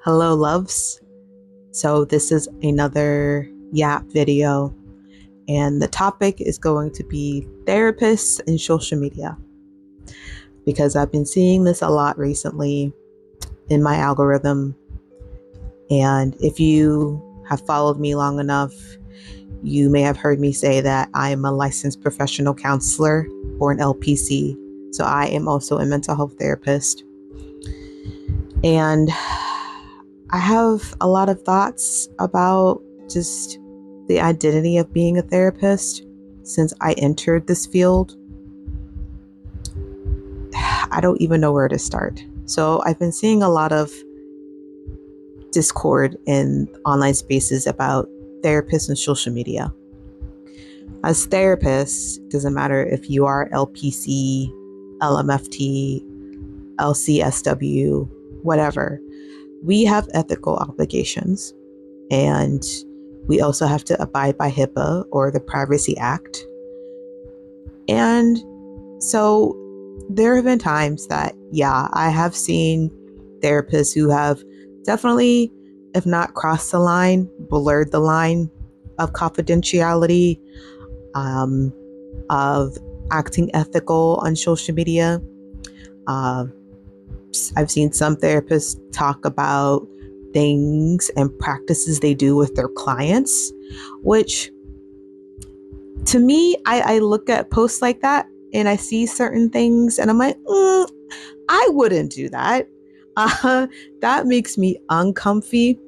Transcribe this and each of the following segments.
Hello, loves. So, this is another Yap video, and the topic is going to be therapists and social media because I've been seeing this a lot recently in my algorithm. And if you have followed me long enough, you may have heard me say that I am a licensed professional counselor or an LPC. So, I am also a mental health therapist. And I have a lot of thoughts about just the identity of being a therapist since I entered this field. I don't even know where to start. So I've been seeing a lot of discord in online spaces about therapists and social media. As therapists, doesn't matter if you are LPC, LMFT, LCSW, whatever, we have ethical obligations. And we also have to abide by HIPAA or the Privacy Act. And so there have been times that, yeah, I have seen therapists who have definitely, if not crossed the line, blurred the line of confidentiality, of acting ethical on social media. Uh, I've seen some therapists talk about things and practices they do with their clients, which to me, I look at posts like that and I see certain things and I'm like, I wouldn't do that. Uh, that makes me uncomfy.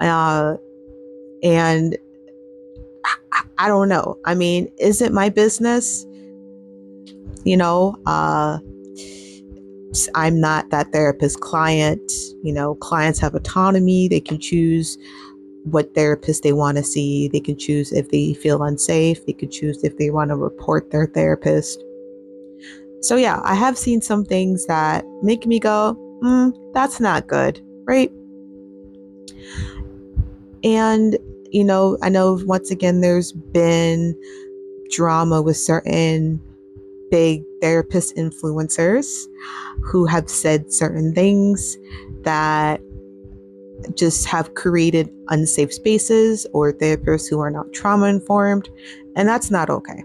Uh, and I don't know. I mean, is it my business? You know, I'm not that therapist client. You know, clients have autonomy. They can choose what therapist they want to see. They can choose if they feel unsafe. They could choose if they want to report their therapist. So yeah, I have seen some things that make me go, that's not good, right? And, I know once again, there's been drama with certain big therapist influencers who have said certain things that just have created unsafe spaces or therapists who are not trauma informed. And that's not okay.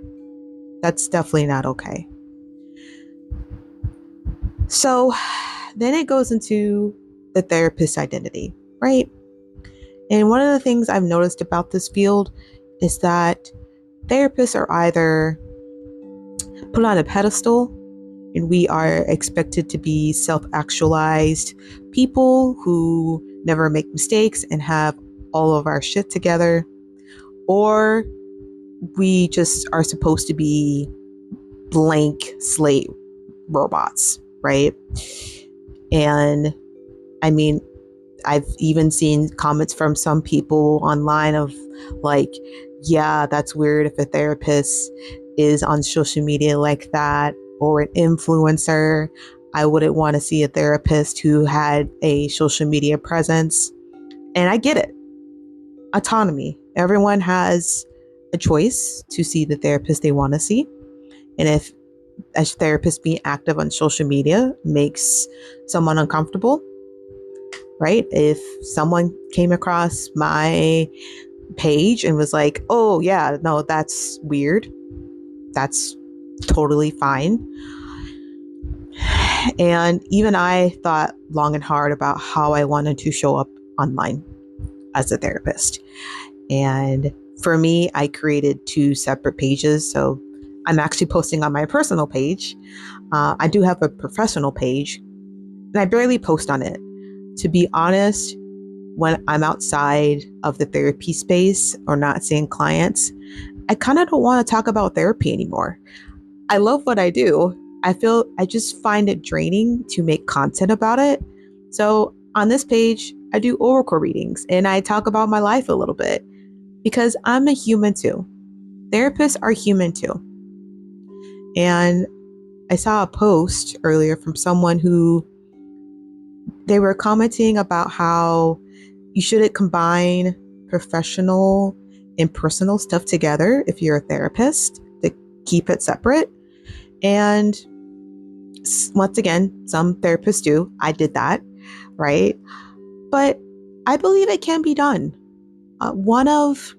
That's definitely not okay. So then it goes into the therapist identity, right? And one of the things I've noticed about this field is that therapists are either put on a pedestal and we are expected to be self-actualized people who never make mistakes and have all of our shit together, or we just are supposed to be blank slate robots, right? And I mean, I've even seen comments from some people online of like, yeah, that's weird if a therapist is on social media like that or an influencer. I wouldn't want to see a therapist who had a social media presence. And I get it. Autonomy. Everyone has a choice to see the therapist they want to see. And if a therapist being active on social media makes someone uncomfortable, right? If someone came across my page and was like, oh, yeah, no, that's weird, that's totally fine. And even I thought long and hard about how I wanted to show up online as a therapist. And for me, I created two separate pages. So I'm actually posting on my personal page. I do have a professional page, and I barely post on it. To be honest, when I'm outside of the therapy space or not seeing clients, I kind of don't want to talk about therapy anymore. I love what I do. I just find it draining to make content about it. So on this page, I do oracle readings and I talk about my life a little bit because I'm a human too. Therapists are human too. And I saw a post earlier from someone who they were commenting about how you shouldn't combine professional and personal stuff together if you're a therapist, to keep it separate. And once again, some therapists do. I did that, right? but I believe it can be done. One of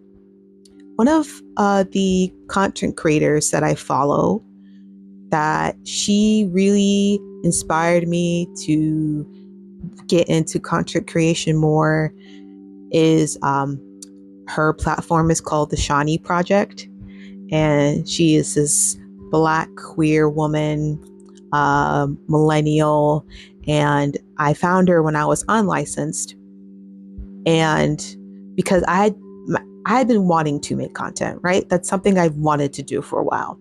the content creators that I follow, that she really inspired me to get into content creation more, is her platform is called the Shawnee Project, and she is this Black queer woman, millennial, and I found her when I was unlicensed, and because I had been wanting to make content, right? That's something I've wanted to do for a while.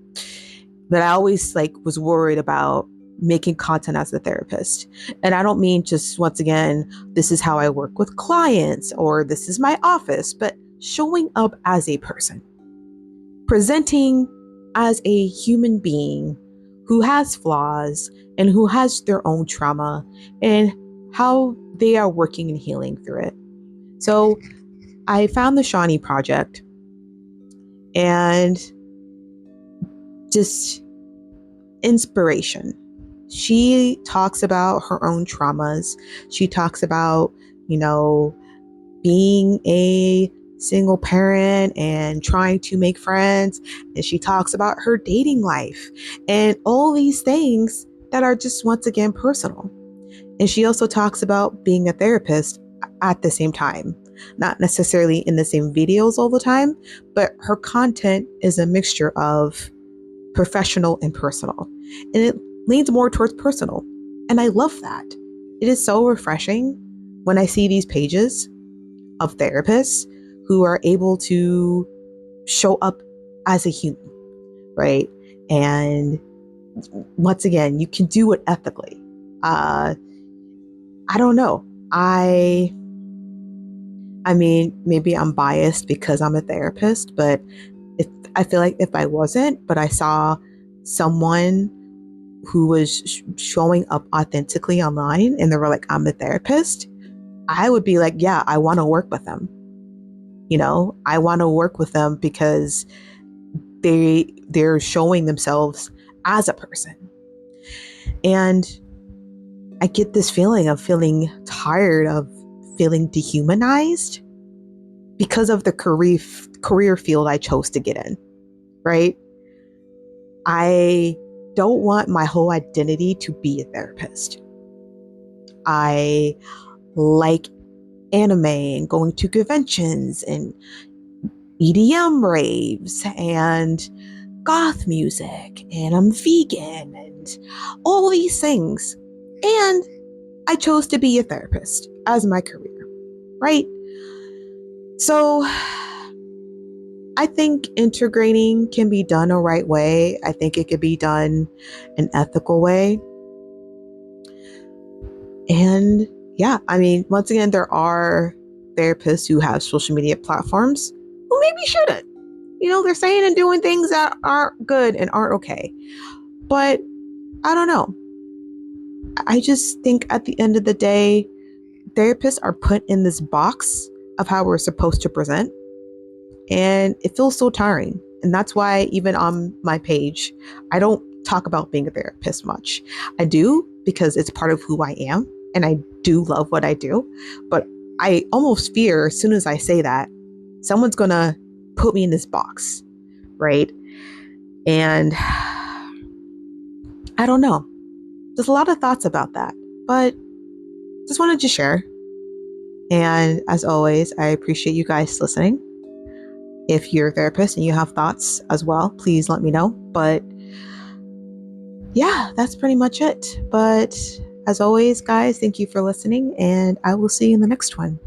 But I always was worried about making content as a therapist. And I don't mean just, once again, this is how I work with clients or this is my office, but showing up as a person, presenting as a human being who has flaws and who has their own trauma and how they are working and healing through it. So I found the Shawnee Project, and just inspiration. She talks about her own traumas. She talks about, you know, being a single parent and trying to make friends. And she talks about her dating life and all these things that are just, once again, personal. And she also talks about being a therapist at the same time, not necessarily in the same videos all the time, but her content is a mixture of professional and personal. And it leans more towards personal. And I love that. It is so refreshing when I see these pages of therapists who are able to show up as a human, right? And once again, you can do it ethically. I don't know. I mean, maybe I'm biased because I'm a therapist, but I feel like if I wasn't, but I saw someone who was showing up authentically online and they were like, I'm a therapist, I would be like, yeah, I want to work with them. You know, I want to work with them because they're showing themselves as a person. And I get this feeling of feeling tired of feeling dehumanized because of the career field I chose to get in, right? I don't want my whole identity to be a therapist. I like anime and going to conventions and EDM raves and goth music, and I'm vegan and all these things. And I chose to be a therapist as my career, right? So I think integrating can be done a right way. I think it could be done an ethical way. And yeah, I mean, once again, there are therapists who have social media platforms who maybe shouldn't. You know, they're saying and doing things that aren't good and aren't okay. But I don't know. I just think at the end of the day, therapists are put in this box of how we're supposed to present. And it feels so tiring. And that's why even on my page, I don't talk about being a therapist much. I do because it's part of who I am. And I do love what I do. But I almost fear as soon as I say that, someone's going to put me in this box, right? And I don't know. There's a lot of thoughts about that, but just wanted to share. And as always, I appreciate you guys listening. If you're a therapist and you have thoughts as well, please let me know. But yeah, that's pretty much it. But as always, guys, thank you for listening, and I will see you in the next one.